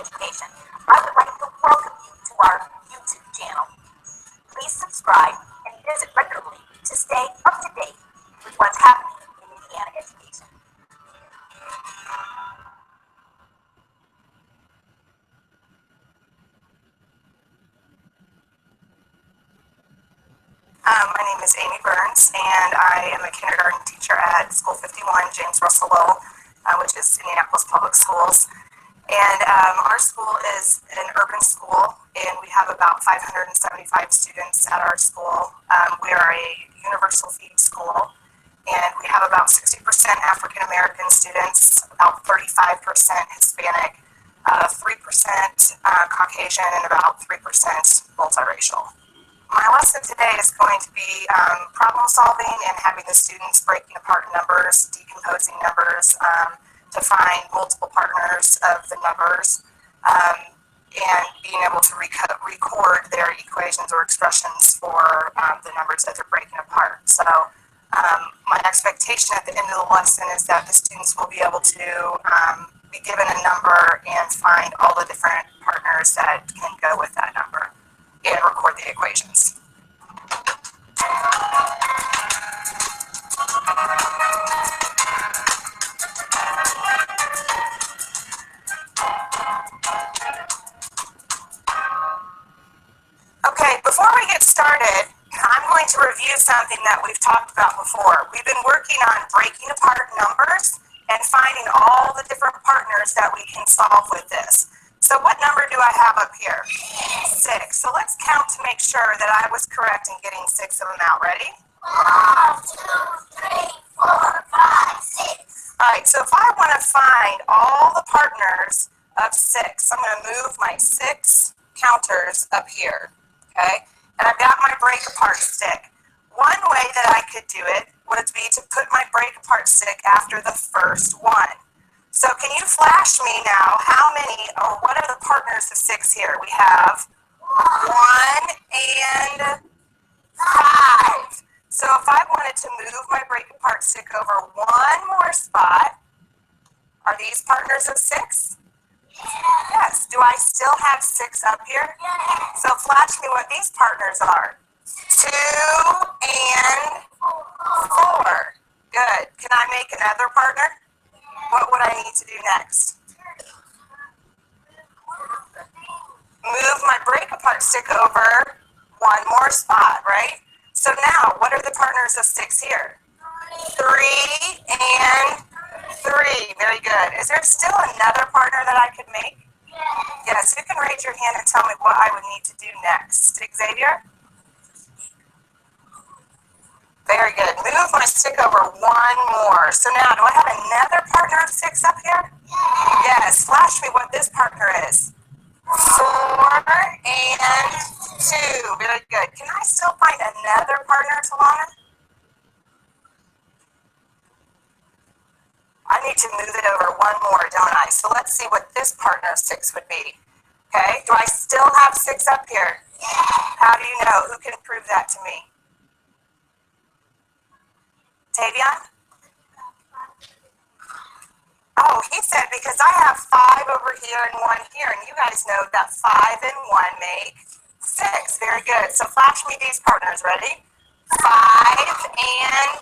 education, I would like to welcome you to our YouTube channel. Please subscribe and visit regularly to stay up to date with what's happening in Indiana education. My name is Amy Burns, and I am a kindergarten teacher at School 51, James Russell Lowell, which is Indianapolis Public Schools. And our school is an urban school, and we have about 575 students at our school. We are a universal feed school, and we have about 60% African American students, about 35% Hispanic, 3% Caucasian, and about 3% multiracial. My lesson today is going to be problem solving and having the students breaking apart numbers, decomposing numbers, to find multiple partners of the numbers, and being able to record their equations or expressions for the numbers that they're breaking apart. So my expectation at the end of the lesson is that the students will be able to be given a number and find all the different partners that can go with that number and record the equations. Okay, before we get started, I'm going to review something that we've talked about before. We've been working on breaking apart numbers and finding all the different partners that we can solve with this. So what number do I have up here? 6. So let's count to make sure that I was correct in getting 6 of them out. Ready? 1, 2, 3, 4, 5, 6. All right, so if I want to find all the partners of 6, I'm going to move my 6 counters up here. Okay, and I've got my break apart stick. One way that I could do it would be to put my break apart stick after the first one. So can you flash me now how many, or what are the partners of 6 here? We have 1 and 5. So if I wanted to move my break apart stick over one more spot, are these partners of 6? Yes. Do I still have 6 up here? Yes. So flash me what these partners are. 2 and 4. Good. Can I make another partner? What would I need to do next? Move my break apart stick over one more spot, right? So now, what are the partners of 6 here? 3 and 3. Very good. Is there still another partner that I could make? Yes. You can raise your hand and tell me what I would need to do next. Xavier? Very good. Move my stick over one more. So now, do I have another partner of 6 up here? Yes. Flash me what this partner is. 4 and 2. Very good. Can I still find another partner, Talana? I need to move it over one more, don't I? So let's see what this partner of 6 would be. Okay, do I still have 6 up here? How do you know? Who can prove that to me? Tavion? Oh, he said because I have 5 over here and 1 here, and you guys know that 5 and 1 make 6. Very good. So flash me these partners. Ready? 5 and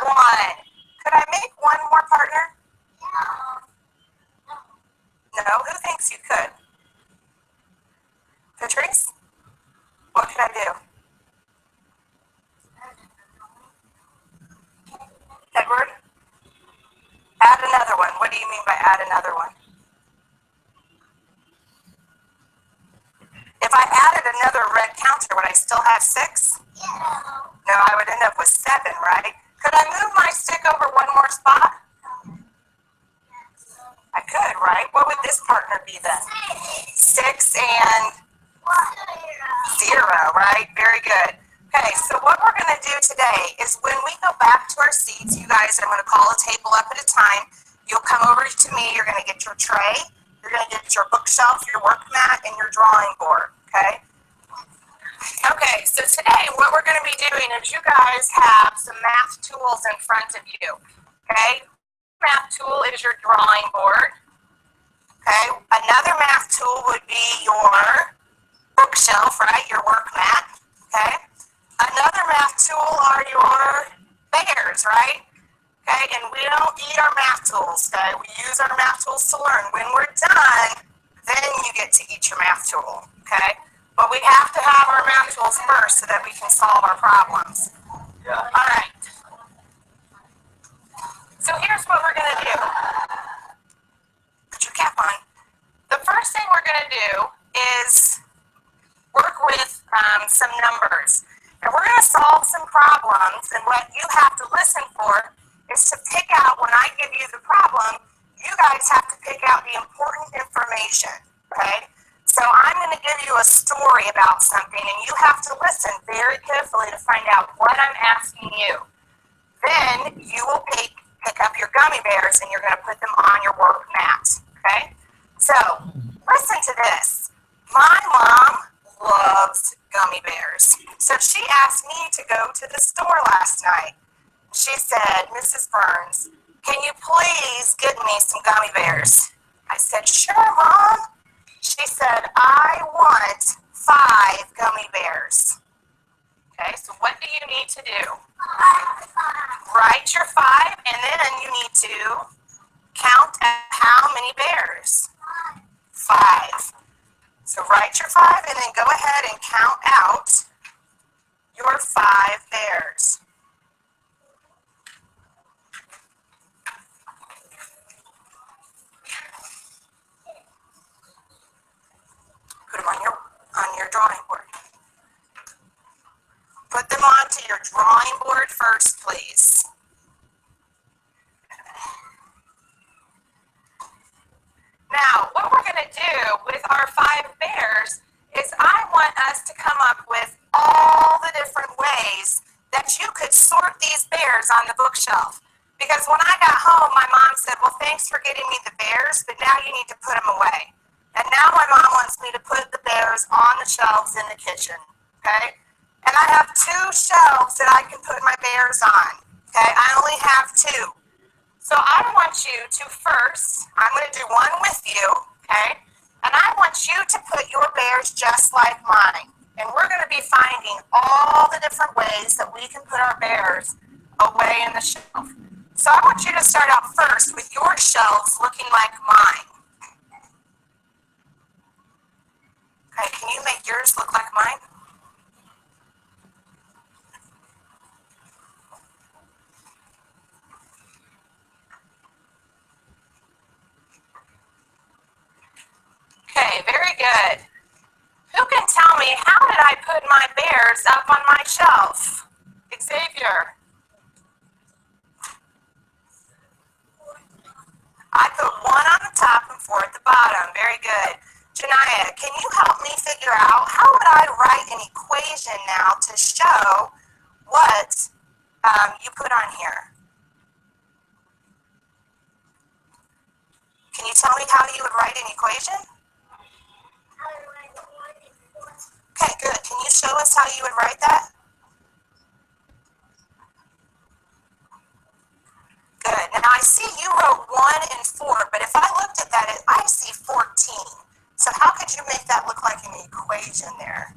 1. Could I make one more partner? No? Who thinks you could? Patrice? What could I do? Edward? Add another one. What do you mean by add another one? If I added another red counter, would I still have 6? No, I would end up with 7, right? Could I move my stick over one more spot? I could, right? What would this partner be then? 6 and 0, right? Very good. Okay, so what we're going to do today is when we go back to our seats, you guys, I'm going to call a table up at a time. You'll come over to me. You're going to get your tray. You're going to get your bookshelf, your work mat, and your drawing board, okay? Okay, so today what we're going to be doing is you guys have some math tools in front of you, okay? Math tool is your drawing board, okay? Another math tool tools, okay? We use our math tools to learn. When we're done, then you get to eat your math tool, okay? But we have to have our math tools first so that we can solve our problems. Yeah. All right. So here's what we're going to do. Put your cap on. The first thing we're going to do is work with some numbers. And we're going to solve some problems, and what you have to listen for is to pick out, when I give you the problem, you guys have to pick out the important information, okay? So I'm going to give you a story about something, and you have to listen very carefully to find out what I'm asking you. Then you will pick up your gummy bears, and you're going to put them on your work mat, okay? So listen to this. My mom loves gummy bears. So she asked me to go to the store last night. She said, Mrs. Burns, can you please get me some gummy bears? I said, sure, Mom. She said, I want 5 gummy bears. Okay, so what do you need to do? Write your 5, and then you need to count how many bears? 5. So write your 5 and then go ahead and count out your 5 bears. Put them on your drawing board. Put them onto your drawing board first, please. Now, what we're going to do with our 5 bears is I want us to come up with all the different ways that you could sort these bears on the bookshelf. Because when I got home, my mom said, well, thanks for getting me the bears, but now you need to put them away. And now my mom wants me to put the bears on the shelves in the kitchen, okay? And I have 2 shelves that I can put my bears on, okay? I only have 2. So I want you to first, I'm going to do one with you, okay? And I want you to put your bears just like mine. And we're going to be finding all the different ways that we can put our bears away in the shelf. So I want you to start out first with your shelves looking like mine. Okay, can you make yours look like mine? Okay, very good. Who can tell me, how did I put my bears up on my shelf? Xavier. I put 1 on the top and 4 at the bottom. Very good. Janaya, can you help me figure out how would I write an equation now to show what you put on here? Can you tell me how you would write an equation? Okay, good. Can you show us how you would write that? Good. Now I see you wrote 1 and 4, but if I looked at that, I see 14. So how could you make that look like an equation there?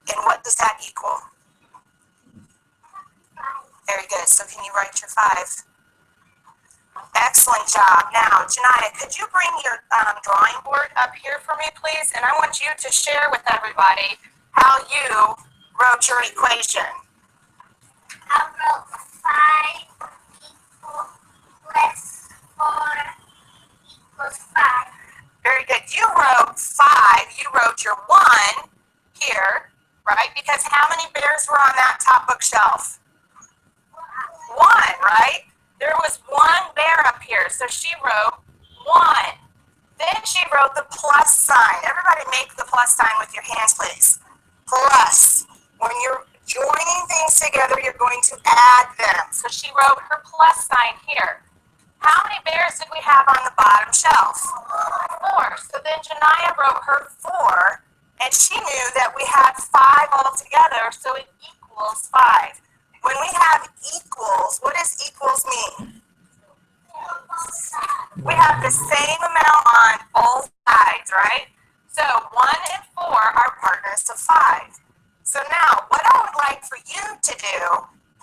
And what does that equal? Very good. So can you write your 5? Excellent job. Now, Janaya, could you bring your drawing board up here for me, please? And I want you to share with everybody how you wrote your equation. I wrote 5 plus 4 equals 5. Very good. You wrote 5. You wrote your 1 here, right? Because how many bears were on that top bookshelf? 1, right? There was 1 bear up here, so she wrote 1. Then she wrote the plus sign. Everybody make the plus sign with your hands, please. Plus. When you're joining things together, you're going to add them. So she wrote her plus sign here. How many bears did we have on the bottom shelf? 4. So then Janaya wrote her 4, and she knew that we had 5 altogether, so it equals 5. When we have equals, what does equals mean? we have the same amount on both sides, right? So 1 and 4 are partners of 5. So now what I would like for you to do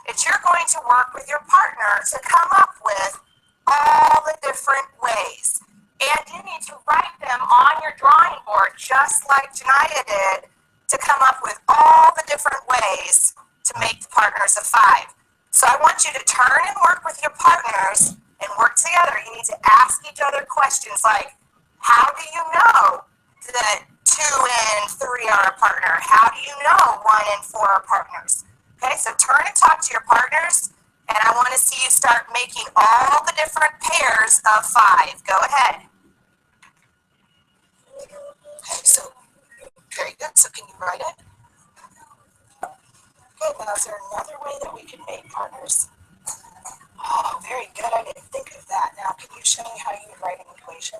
is you're going to work with your partner to come up with all the different ways. And you need to write them on your drawing board just like Janaya did to come up with all the different ways to make the partners of 5. So I want you to turn and work with your partners and work together. You need to ask each other questions like, how do you know that 2 and 3 are a partner? How do you know 1 and 4 are partners? Okay, so turn and talk to your partners, and I want to see you start making all the different pairs of 5. Go ahead. Okay, so very good. So can you write it? Good. Now, is there another way that we can make partners? Oh, very good. I didn't think of that. Now, can you show me how you would write an equation?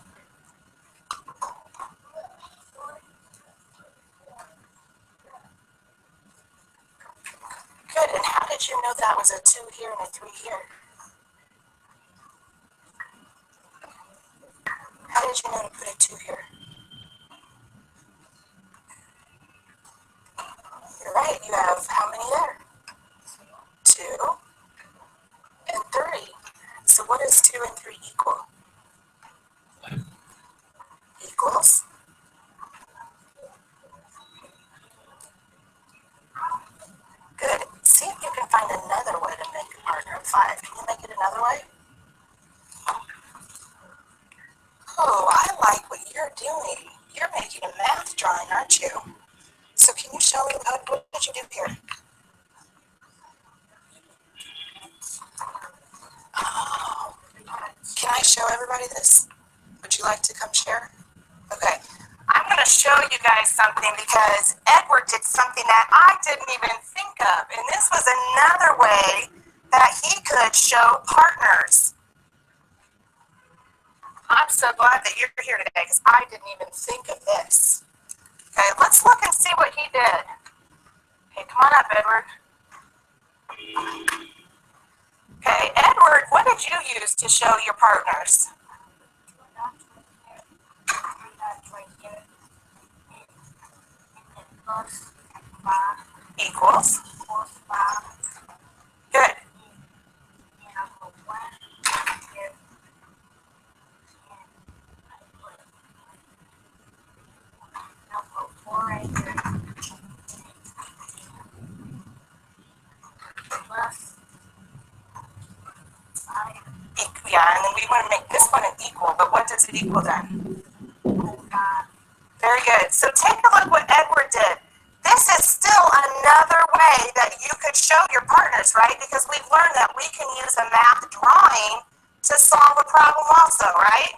Good. And how did you know that was a 2 here and a 3 here? How did you know to put a 2 here? You're right. You have how many there? 2 and 3. So what does 2 and 3 equal? Equals. Good. See if you can find another way to make a partner of 5. Can you make it another way? Oh, I like what you're doing. You're making a math drawing, aren't you? So can you show me what did you do here? Oh, can I show everybody this? Would you like to come share? Okay. I'm going to show you guys something because Edward did something that I didn't even think of. And this was another way that he could show partners. I'm so glad that you're here today because I didn't even think of this. Okay, let's look and see what he did. Okay, come on up, Edward. Okay, Edward, what did you use to show your partners? Equals. Good. Yeah, and then we want to make this one an equal, but what does it equal then? Very good. So take a look what Edward did. This is still another way that you could show your partners, right? Because we've learned that we can use a math drawing to solve a problem also, right?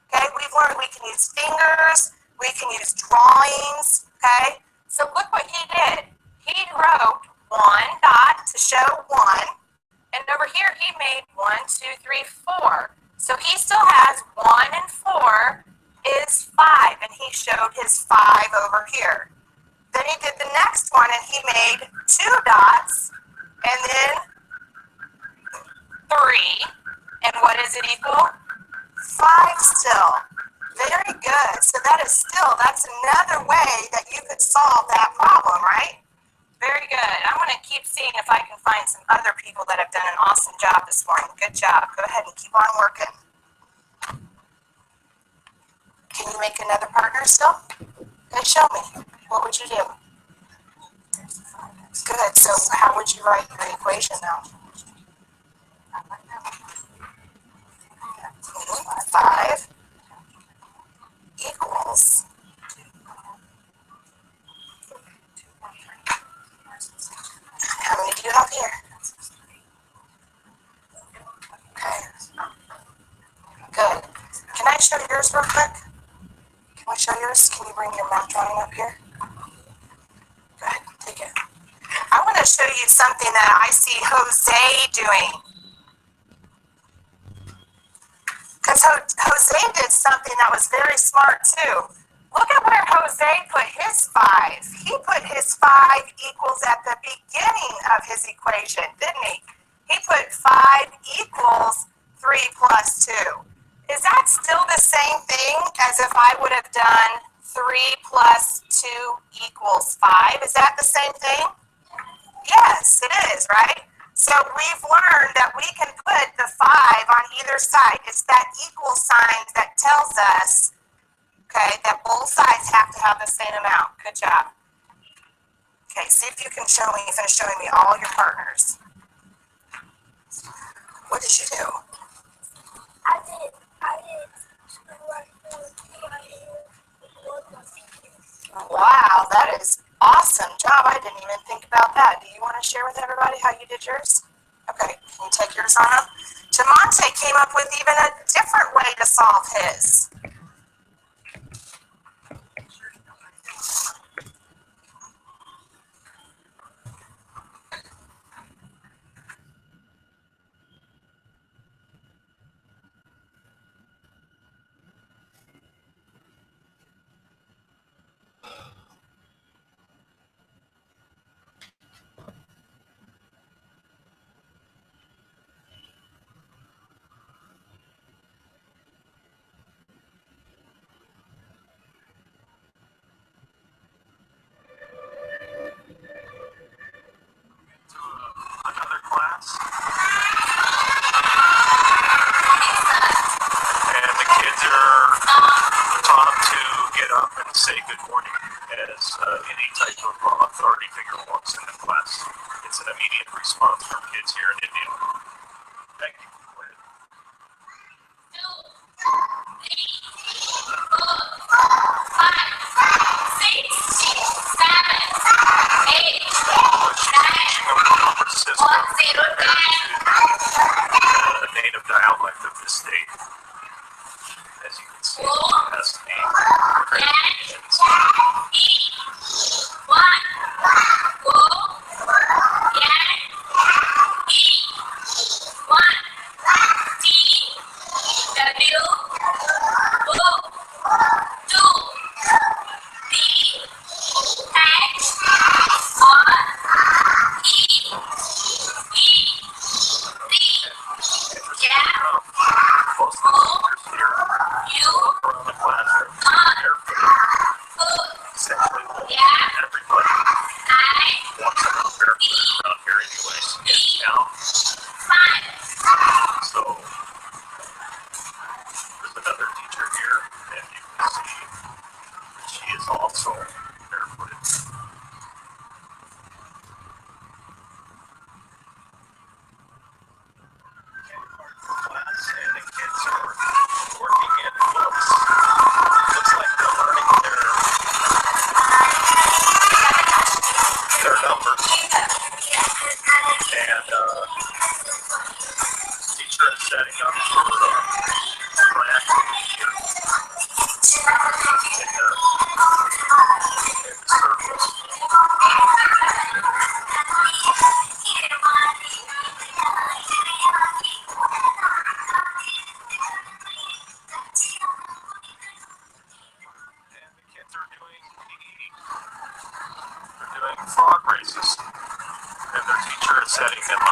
Okay, we've learned we can use fingers, we can use drawings, okay? So look what he did. He wrote 1 dot to show 1, and over here he made 1, 2, 3, 4. So he still has 1 and 4 is 5, and he showed his 5 over here. Then he did the next one, and he made 2 dots, and then 3. And what does it equal? 5 still. Very good. So that's another way that you could solve that problem, right? Very good. I'm going to keep seeing if I can find some other people that have done an awesome job this morning. Good job. Go ahead and keep on working. Can you make another partner still? Okay, show me. What would you do? Good. So how would you write your equation now? 5 equals. How many do you have here? Okay. Good. Can I show yours real quick? Can I show yours? Can you bring your math drawing up here? Go ahead, take it. I want to show you something that I see Jose doing. Because Jose did something that was very smart too. Look at where Jose put his 5. He put his 5 equals at the beginning of his equation, didn't he? He put 5 equals 3 plus 2. Is that still the same thing as if I would have done 3 plus 2 equals 5? Is that the same thing? Yes, it is, right? So we've learned that we can put the 5 on either side. It's that equal sign that tells us, okay, that both sides have to have the same amount. Good job. Okay, see if you can show me, finish showing me all your partners. What did you do? I did. Wow, that is awesome job. I didn't even think about that. Do you want to share with everybody how you did yours? Okay, can you take yours on up? Jamonte came up with even a different way to solve his. Another class, and the kids are taught to get up and say good morning as any type of authority figure walks into class. It's an immediate response from kids here in India. Thank you. The native dialect of the state, as you can see, has the most of the teachers here around the classroom, essentially everybody walks around barefoot around here anyway, in town. So there's another teacher here, and you can see that she is also barefooted. Class, and the kids are working in books. Looks like they're learning their numbers. And teacher is setting up for an activity here in the circles. And the kids are doing frog races, and their teacher is setting them up.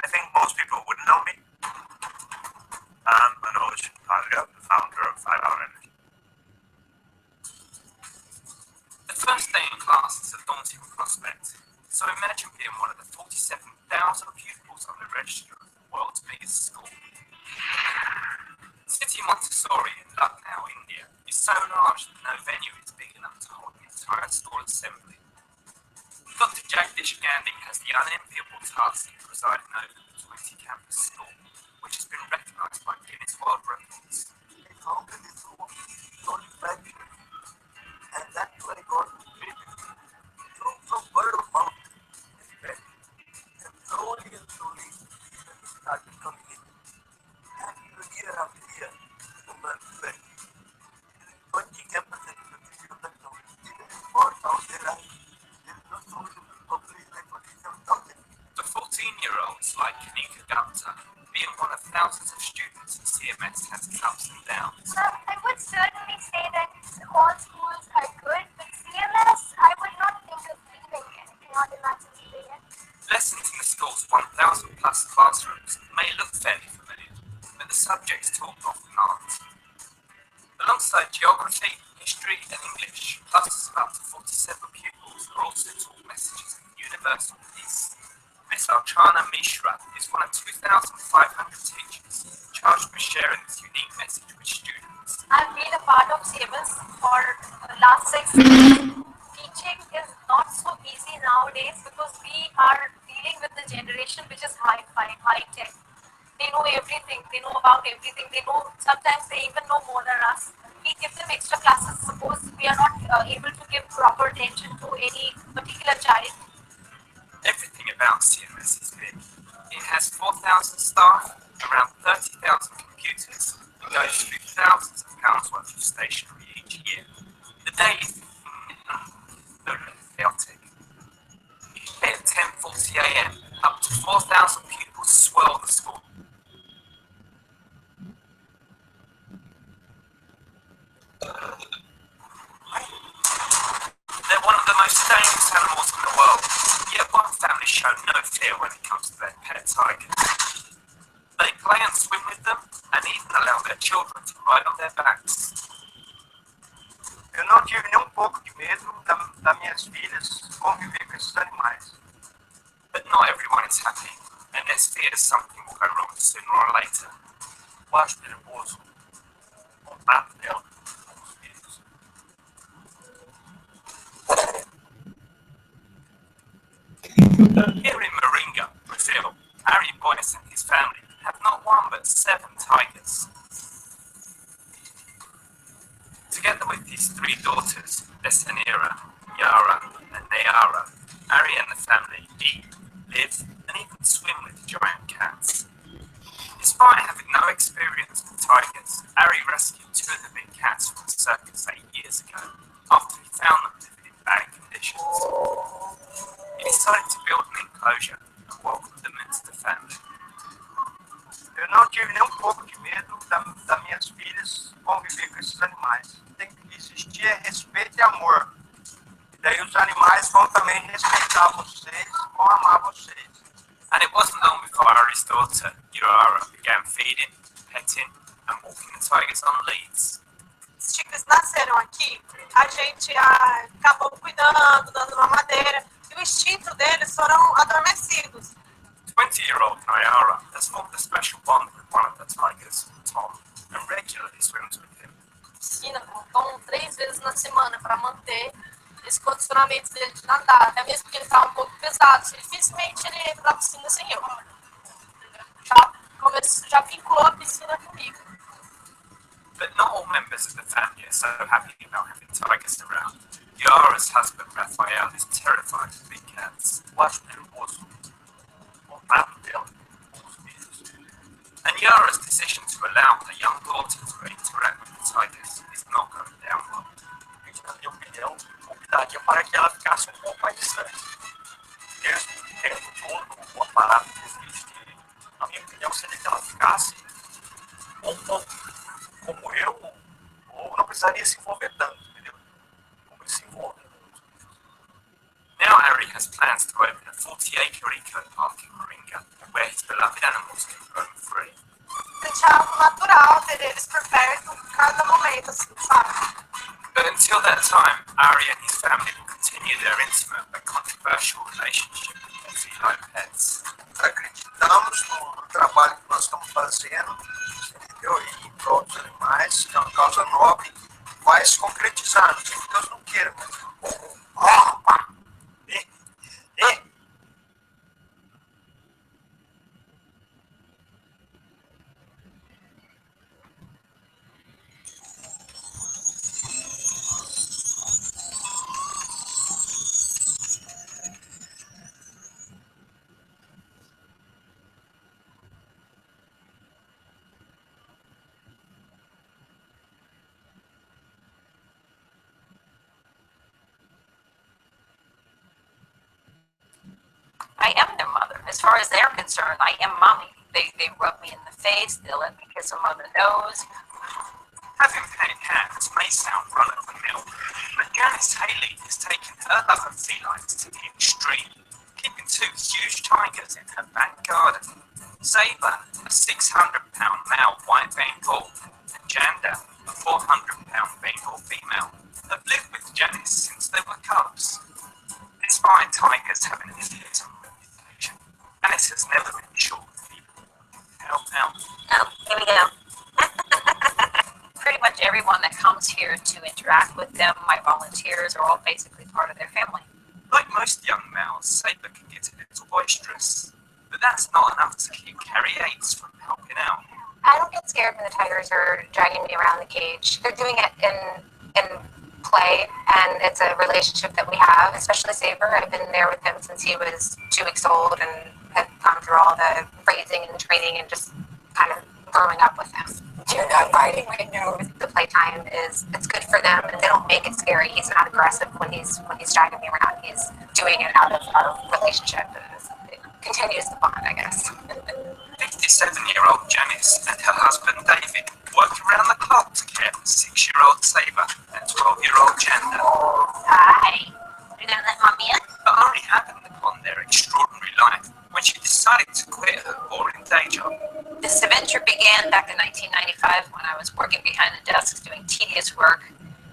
I think most people wouldn't know me. I'm Manoj Bhatia, the founder of 5 Hour Energy. The first day in class is a daunting prospect, so imagine being one of the 47,000 pupils on the register of the world's biggest school. City Montessori in Lucknow, India, is so large that no venue is big enough to hold the entire school assembly. Dr. Jagdish Gandhi has the unenviable task of presiding over the 20-campus school, which has been recognized by Guinness World Records. And that's what I got from word of mouth. And slowly, it started down. I would certainly say that all schools are good, but CMS, I would not think of leaving it. I cannot imagine leaving it. Lessons in the school's 1,000 plus classrooms may look fairly familiar, but the subjects taught often aren't. Alongside geography, history and English, classes of up to 47 pupils are also taught messages of universal peace. Miss Archana Mishra is one of 2,500 teachers charged with sharing this unique message with students. I've been a part of CMS for the last 6 years. Teaching is not so easy nowadays because we are dealing with the generation which is high-fi, high-tech. They know everything. They know about everything. They know, sometimes they even know more than us. We give them extra classes. Suppose we are not able to give proper attention to any particular child. Everything about CMS is big. It has 4,000 staff, around 30,000 computers, and goes through thousands of pounds worth of stationery each year. The day is chaotic. Each day at 10:40 a.m., up to 4,000 pupils swirl the school. They're one of the most dangerous animals in the world, yet one family show no fear when it comes to their pet tigers. They play and swim with them, and even allow their children to ride on their backs. Eu não tive nem pouco de medo das minhas filhas conviver com esses animais. But not everyone is happy, and there's fear something will go wrong sooner or later. Eu acho perigoso o contato dela com os filhos. Here in Moringa, Brazil, Ari Boyce and his family have not one but 7 tigers. Together with his 3 daughters, Desanira, Yara, and Nayara, Ari and the family eat, live, and even swim with giant cats. Despite having no experience with tigers, Ari rescued 2 of the big cats from the circus 8 years ago, after he found them living in bad conditions. He decided to build an enclosure and welcome them into the family. Eu não tive nem pouco de medo das minhas filhas conviver com esses animais. Tem que existir respeito e amor. E daí os animais vão também respeitar vocês, vão amar vocês. And it wasn't long before Ari's daughter, Yara, began feeding, petting, and walking the tigers on leads. Os tigres nasceram aqui, a gente acabou cuidando, dando mamadeira, e o instinto deles foram adormecidos. 20-year-old Nayara has formed a special bond with one of the tigers, Tom, and regularly swims with him. Vão 3 vezes na semana para manter esse condicionamento dele de nadar, até mesmo porque ele está um pouco pesado. Dificilmente ele entra na piscina sem eu. Já vinculou a piscina comigo. But not all members of the family are so happy about having tigers around. Yara's husband, Raphael, is terrified of big cats. Eu acho perigoso o contato dela com os filhos. And Yara's decision to allow her young daughter to interact with the tigers is not going down well. Na minha opinião, convidaria para que ela ficasse um pouco mais distante. Mesmo tendo todo o aparato que existe, na minha opinião, seria que ela ficasse um pouco como eu, ou não precisaria se envolver tanto, entendeu? Como ele se envolve. Now Ari has plans to open a 40-acre eco park in Moringa, where his beloved animals can roam free. Deixar algo natural, ter eles por perto, cada momento, assim, sabe? But until that time, Ari and his family will continue their intimate but controversial relationship with feline pets. Acreditamos no trabalho que nós estamos fazendo, entendeu? E em prol dos animais, que é uma causa nobre, vai se concretizar, não sei que Deus não queira, mas... I am their mother. As far as they're concerned, I am mommy. They rub me in the face, they let me kiss them on the nose. Having pet cats may sound run-of-the-mill, but Janice Haley has taken her love of felines to the extreme, keeping two huge tigers in her back garden. Sabre, a 600-pound male white Bengal, and Janda, a 400-pound Bengal female, have lived with Janice since they were cubs. Despite tigers having an infantile reputation, Janice has never been short of people. Help out. Oh, here we go. Pretty much everyone that comes here to interact with them, my volunteers, are all basically part of their family. Like most young males, Sabre can get a little boisterous, but that's not enough to keep Carrie Yates from helping out. I don't get scared when the tigers are dragging me around the cage. They're doing it in play, and it's a relationship that we have, especially Saber. I've been there with him since he was 2 weeks old and have gone through all the raising and training and just kind of growing up with him. You're not biting my nose. The playtime it's good for them, and they don't make it scary. He's not aggressive when he's dragging me around. He's doing it out of our relationship, and it continues the bond, I guess. 57-year-old Janice and her husband David work around the clock to care for 6-year-old Sabre and 12-year-old Janda. Hi. You gonna let mommy in? But only happened upon their extraordinary life when she decided to quit her boring day job. This adventure began back in 1995 when I was working behind the desk doing tedious work,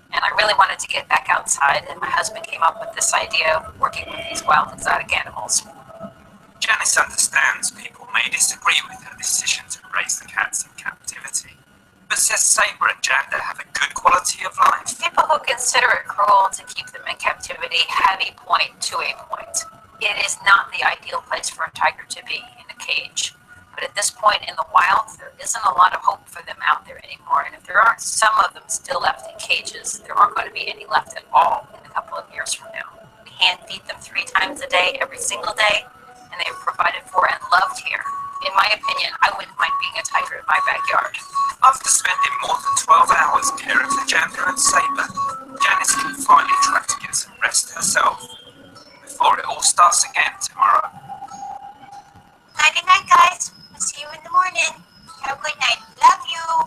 and I really wanted to get back outside, and my husband came up with this idea of working with these wild exotic animals. Janice understands people may disagree with her decision to raise the cats in captivity, but says Sabre and Janda have a good quality of life. People who consider it cruel to keep them in captivity have a point to a point. It is not the ideal place for a tiger to be, in a cage. But at this point in the wild, there isn't a lot of hope for them out there anymore. And if there aren't some of them still left in cages, there aren't going to be any left at all in a couple of years from now. We hand feed them 3 times a day, every single day, and they are provided for and loved here. In my opinion, I wouldn't mind being a tiger in my backyard. After spending more than 12 hours caring for Janda and Sabre, Janice can finally try to get some rest herself before it all starts again tomorrow. Nighty night, guys. I'll see you in the morning. Have a good night. Love you.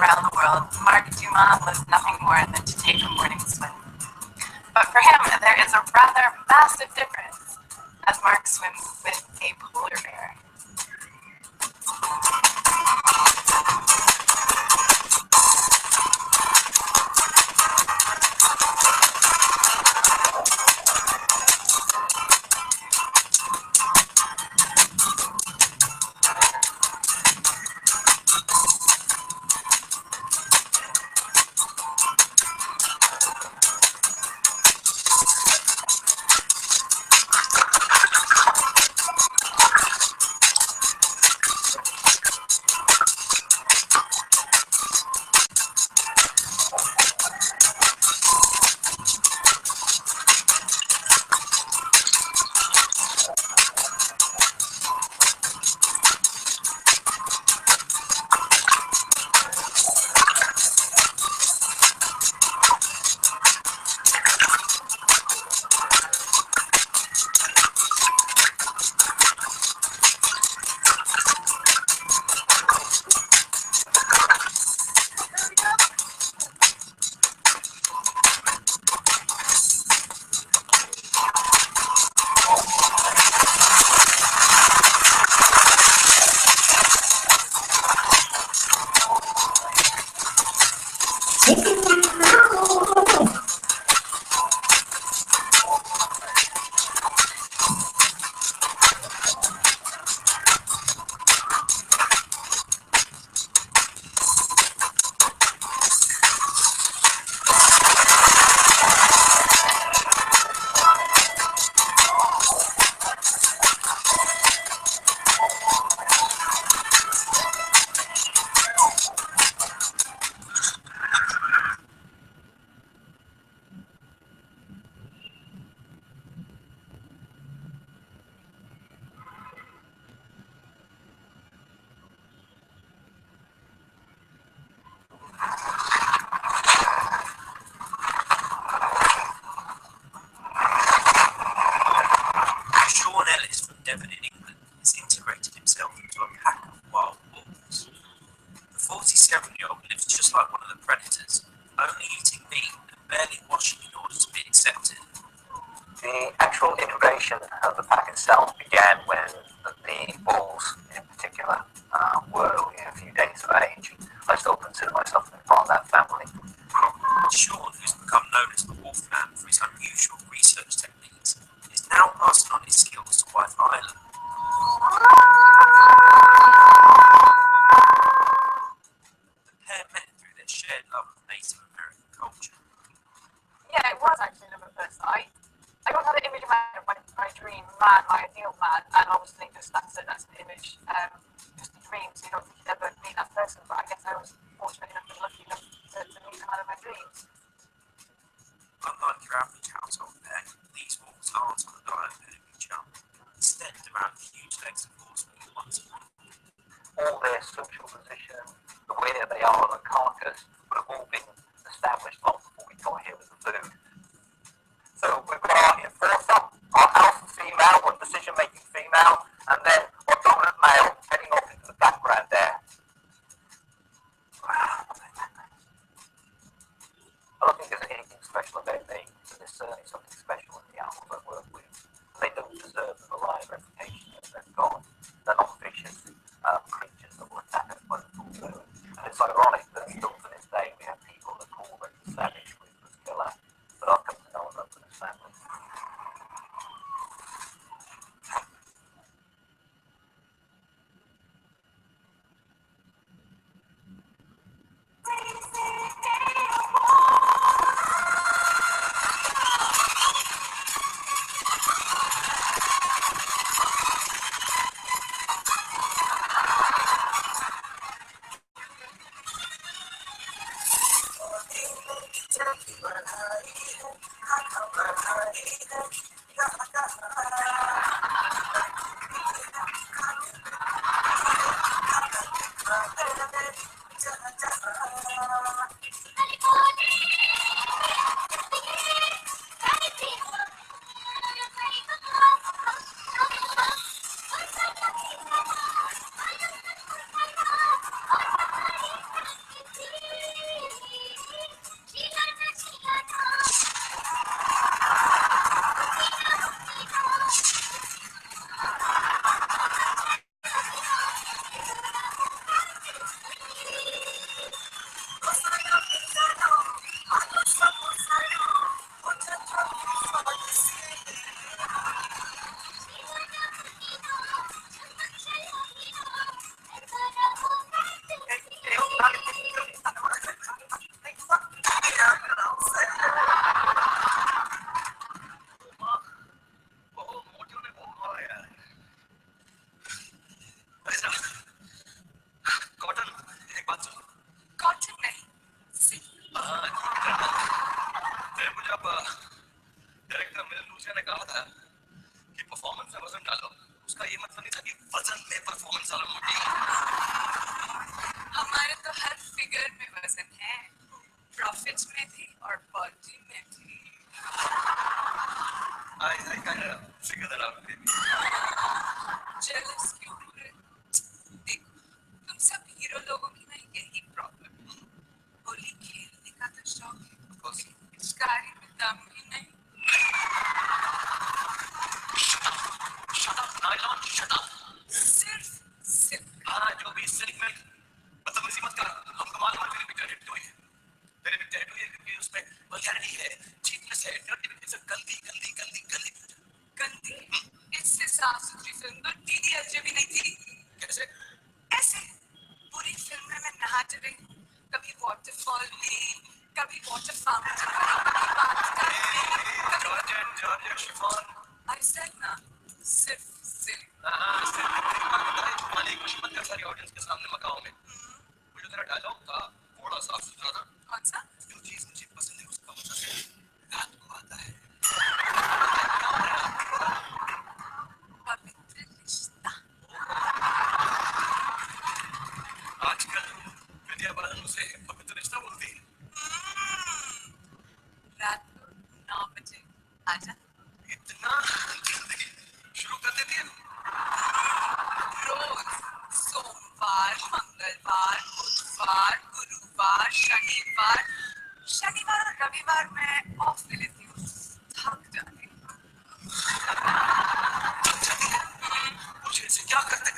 around the world, Mark Dumas was nothing more than to take a morning swim. But for him, there is a rather massive difference as Mark swims with a polar bear. The actual innovation of the pack itself began when the bulls, in particular, were only a few days of age. I still consider myself part of that family. Sean, who's become known as the Wolfman for his unusual research techniques, is now passing on his skills to Wife Isla. The pair met through their shared love of Native American culture. Yeah, it was actually love at first sight. I got an image in my dream man, my ideal man, and obviously just that's an image, just a dream, so you don't ever meet that person, but I guess I was fortunate enough and lucky enough to meet the man of my dreams. Unlike your average household pet, these wolves aren't on a diet of pedigree jump. Instead, demand huge legs of horse meat once a month. All their social position, the way that they are on the carcass, would have all been established long before we got here with the food. So we've got our first up, our alpha female, or decision-making female, and then our dominant male heading off into the background there. I don't think there's anything special about me, but there's certainly something special in the animals I work with. They don't deserve the malign reputation that they've got. They're not vicious creatures that will attack us when it's all good. And it's ironic that still to this day we have people that call them savage, ruthless killer, but I've come to know them for this family. बताया कि performance में वजन डालो, उसका ये मतलब नहीं था कि वजन में परफॉर्मेंस डालो मोटी हो। हमारे तो हर फिगर में वजन है, प्रॉफिट्स में भी और बॉडी में भी। I kind of figured that out, baby. Jealous क्यों हो रहे? देखो, तुम सब हीरो लोगों की ना यही प्रॉब्लम है। होली खेलने का तो शौक है, लेकिन पिचकारी में दम ही नहीं। Shut up, Nylon, shut up. सिर्फ हाँ, जो भी सिर्फ में बदतमीजी मत कर। हमको मालूम है तेरी भी टैटू है। तेरे भी टैटू है क्योंकि उसमें वल्गैरिटी है, चीपनेस है, डर्टी, गंदी। इससे साफ सुथरी फिल्म तो DDLJ भी नहीं थी। कैसे? ऐसे पूरी फिल्म में मैं नहाते रही, कभी वाटरफॉल में, कभी वाटर फाउंटेन में, कभी जॉर्जिया शिफॉन। I said ना, सिर्फ मालिक मत कर सारी ऑडियंस के सामने मकाओ में। वो जो तेरा डायलॉग था, थोड़ा साफ सुथरा था। कौन सा? जो चीज मुझे पसंद है उसका मजा है, रात को आता है। पवित्र रिश्ता। आजकल विद्या बालन उसे पवित्र रिश्ता बोलती है। रात को 9 बजे आजा। इतना जल्दी शुरू कर देती है। रोज सोमवार, मंगलवार, बुधवार, गुरुवार, शनिवार और रविवार मैं ऑफ ले लेती हूँ, थक जाती हूँ। मुझे इसे क्या करते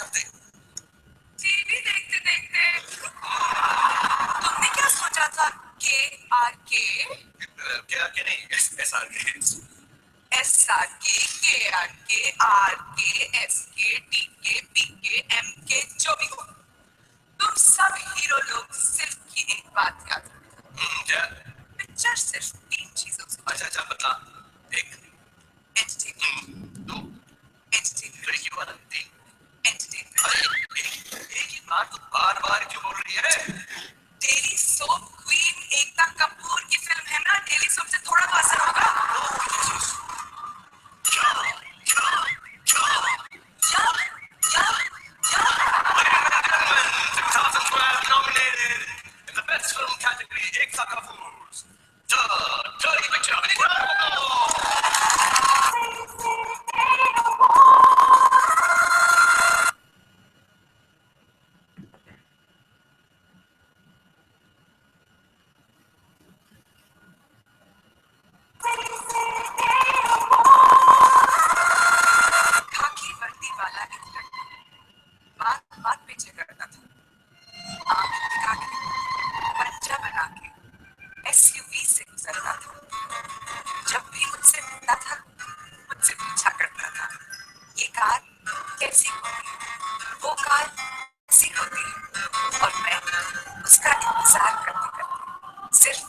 टीवी देखते देखते। तुमने क्या सोचा था? KRK क्या कि नहीं SRK SRK KRK RK SK TK PK MK जो भी हो, तुम सब हीरो लोग सिर्फ की एक बात याद रखो। क्या? पिक्चर सिर्फ 3 चीजों से अच्छा बता। 1 एंटरटेनमेंट, 2 एंटरटेनमेंट, लड़की वाला 3 एंटरटेनमेंट। एक ही बात तो बार क्यों बोल रही है? Daily soap queen Ekta Kapoor की फिल्म है ना, डेली सोप से थोड़ा तो असर होगा। Nominated in the best film category, Ekta Kapoor's The Dirty Picture. खाकी वर्दी वाला एक लड़का बात पे झगड़ता था, आंख दिखा के, पंजा बना के SUV से गुजरता था। जब भी मुझसे मिलता था, मुझसे पूछा करता था, ये कार कैसी होती है, वो कार कैसी होती है, और मैं उसका इंतजार करते करते सिर्फ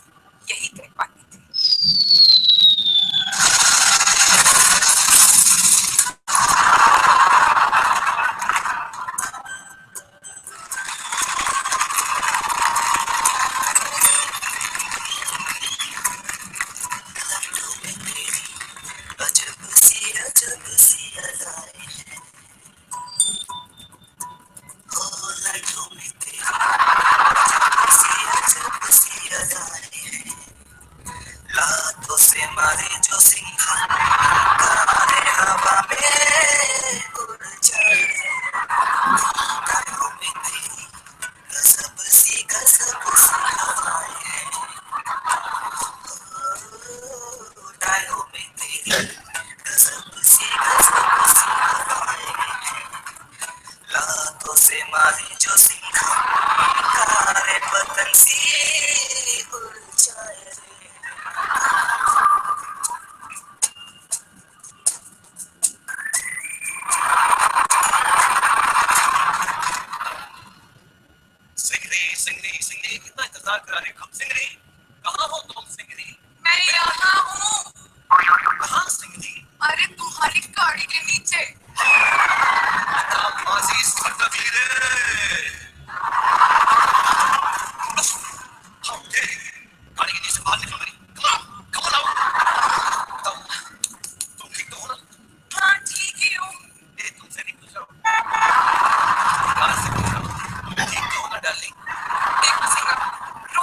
यही कह पाती थी। लातों से मारे जो सिंघा कारे हवा में उड़ जाए, डालों में तेरी गजब सी हवाएं हैं, डालों में तेरी गजब सी हवाएं हैं, लातों से मारे जो सिंघा कारे पतंग सी उड़ जाए। सिंगरी कितना इंतजार करा रही हो? सिंगरी कहाँ हो तुम? सिंगरी मैं यहाँ हूँ। कहाँ सिंगरी? अरे तुम्हारी गाड़ी के नीचे। माजी सरतबीरे गाड़ी के नीचे बाहर निकलो मेरी। Come on out. तुम ठीक तो हो ना?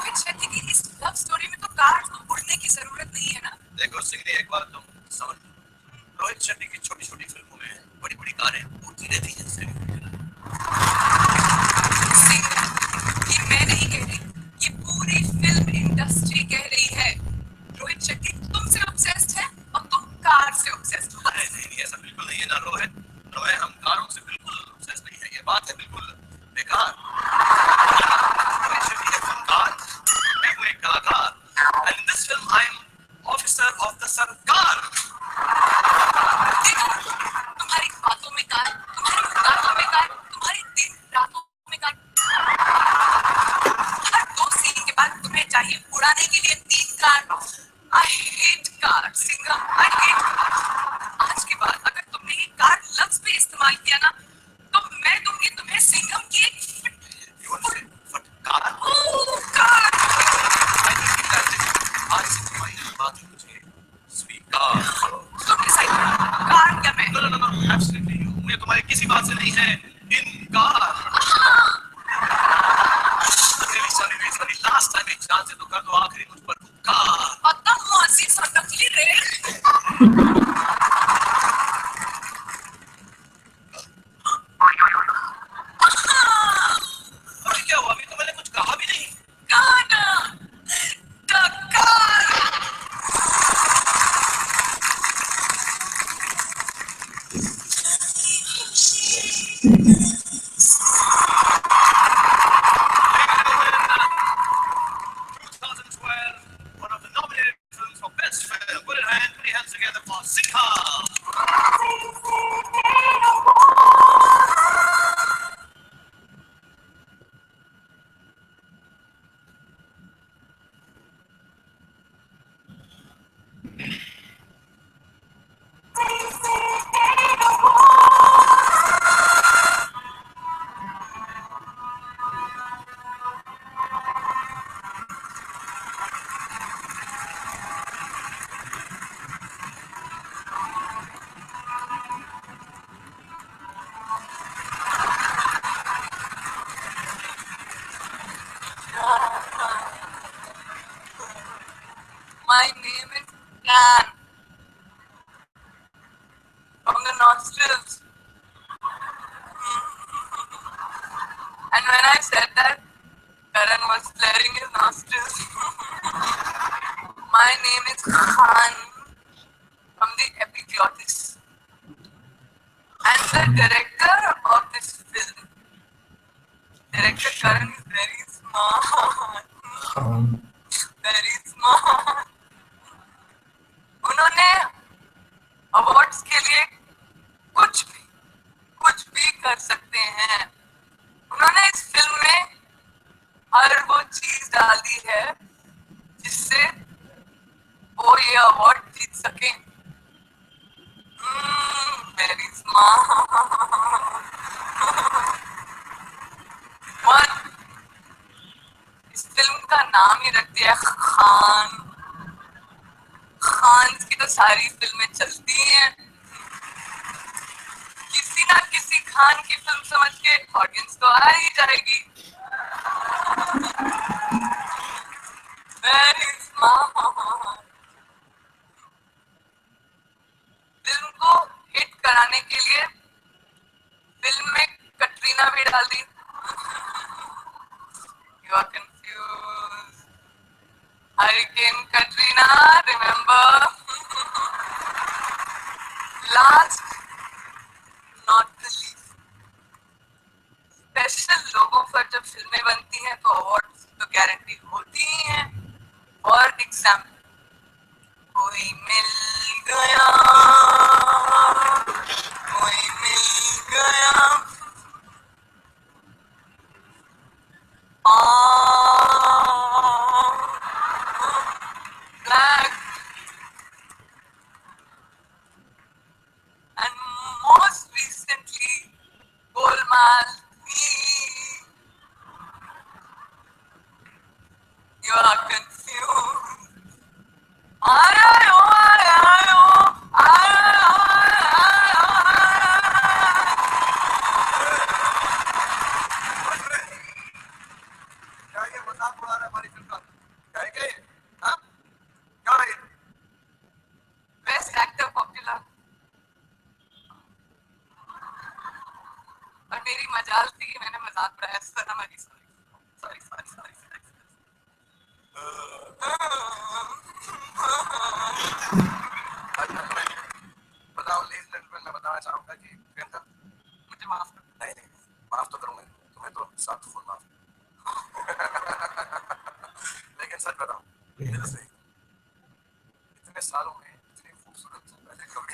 रोहित शेट्टी की इस लव स्टोरी में तो कार को उड़ने की जरूरत नहीं है ना। देखो सिगरी, एक बात तुम समझ, रोहित शेट्टी की छोटी छोटी फिल्मों में बड़ी बड़ी कारें उड़ती रहती हैं। ये मैं नहीं कह रही, ये पूरी फिल्म इंडस्ट्री कह रही है। रोहित शेट्टी तुमसे ऑब्सेस्ड है और तुम कार से ऑब्सेस्ड हो। अरे नहीं, ऐसा बिल्कुल नहीं है ना रोहित। रोहित, हम कारों से बिल्कुल ऑब्सेस्ड नहीं है, ये बात है बिल्कुल बेकार। रोहित शेट्टी है फनकार, मैं हूँ एक कलाकार, and in this film I am officer of the सरकार। देखो, तुम्हारी बातों में कार, तुम्हारी मुलाकातों में कार, तुम्हारी दिन रातों में कार। हर 2 सीन के बाद तुम्हें चाहिए उड़ाने के लिए 3 car. I hate car, Singham, I hate car। आज के बाद अगर तुमने ये कार लफ्ज पे इस्तेमाल किया ना, तो मैं दूंगी तुम्हें सिंघम की एक फटकार। कार। आज से तुम्हारी बात मुझे स्वीकार करो। तुम डिसाइड करो, कार या मैं। No, no, no, no, absolutely you. मुझे तुम्हारी किसी बात से नहीं है इनकार। Really sorry, really sorry. Last time एक चांस है तो कर दो आखिरी मुझ पर उपकार। पता मुआजिज और नकली रे। अरे क्या हुआ? अभी तो मैंने कुछ कहा भी नहीं। गाना, टक्कर। One of the nominated films for Best Film. Put your hands together for Sikha. My name is Can. From the nostrils. And when I said that, Karan was flaring his nostrils. My name is Khan. From the epiglottis. And the director of this film. Director Karan is very smart. Very smart. उन्होंने awards के लिए कुछ भी कर सकते हैं। उन्होंने इस फिल्म में हर वो चीज डाल दी है जिससे वो ये अवार्ड जीत सके। Very smart. इस फिल्म का नाम ही रख दिया खान। खान की तो सारी फिल्में चलती हैं। किसी ना किसी खान की फिल्म समझ के ऑडियंस तो आ ही जाएगी। Very smart. फिल्म को हिट कराने के लिए फिल्म में कटरीना भी डाल दी। You are confused. Hurricane Katrina, remember? Last, not the least. Special लोगों पर जब फिल्में बनती हैं तो अवार्ड्स तो गारंटी होती ही हैं। फॉर एग्जाम्पल, कोई मिल गया, कोई मिल गया, black, and most recently, Golmaal 3. You are confused. मजाक उड़ाया सर हमारी सॉरी सॉरी सॉरी बताओ लेडीज जेंटलमैन मैं बताना चाहूंगा कि प्रियंका मुझे माफ कर नहीं नहीं माफ तो करूंगा तुम्हें तो साथ फुल माफ लेकिन सच बताओ दिल से इतने सालों में इतनी खूबसूरत पहले कभी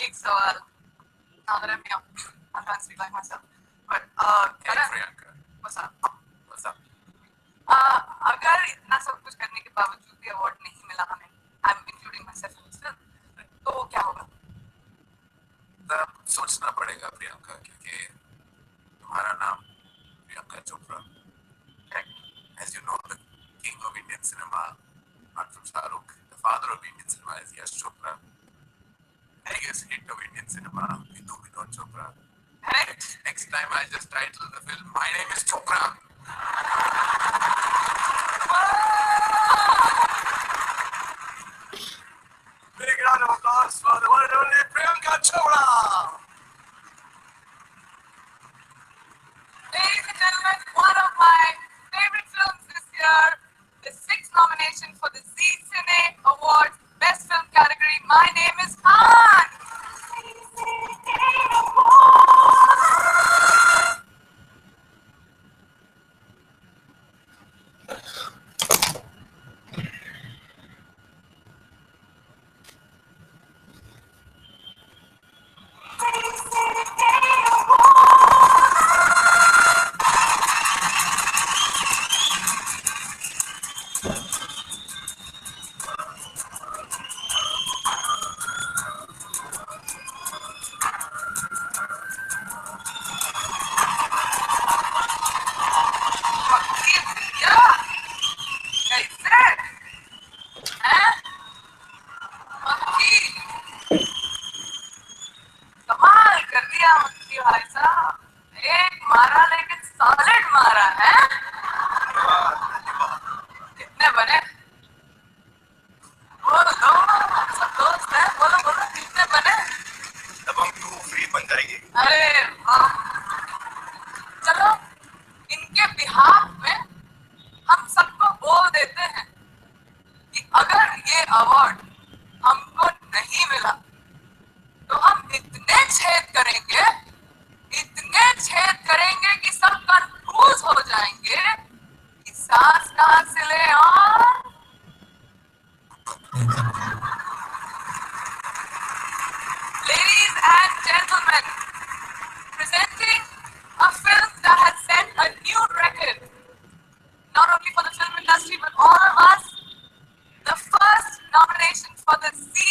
एक सवाल now that I'm here I'm trying to speak like myself but hey Priyanka what's up अगर इतना सब कुछ करने के बावजूद भी अवार्ड नहीं मिला हमें I'm including myself in this film तो क्या होगा तब सोचना पड़ेगा प्रियंका क्योंकि तुम्हारा नाम Priyanka Chopra as you know the king of Indian cinema not from Shahrukh the father of Indian cinema is Yash Chopra biggest hit of Indian cinema Vinod Chopra next time I just title the film My Name is Chopra big round of applause for the one and only Priyanka Chopra ladies and gentlemen one of my favorite films this year the 6th nomination for the Zee Cine Awards Best Film category My Name is Khan कमाल कर दिया मुफ्ती भाई साहब एक मारा लेकिन solid मारा है कितने बने बोलो सब दोस्त हैं बोलो बोलो कितने बने तब हम 2 फ्री बन जाएंगे अरे वाह चलो इनके बिहाफ में हम सबको बोल देते हैं कि अगर ये अवार्ड हमको नहीं मिला तो हम इतने छेद करेंगे कि सब कंफ्यूज हो जाएंगे कि सांस कहां से ले और ladies and gentlemen presenting a film that has set a new record not only for the film industry but all of us the first nomination for the Zee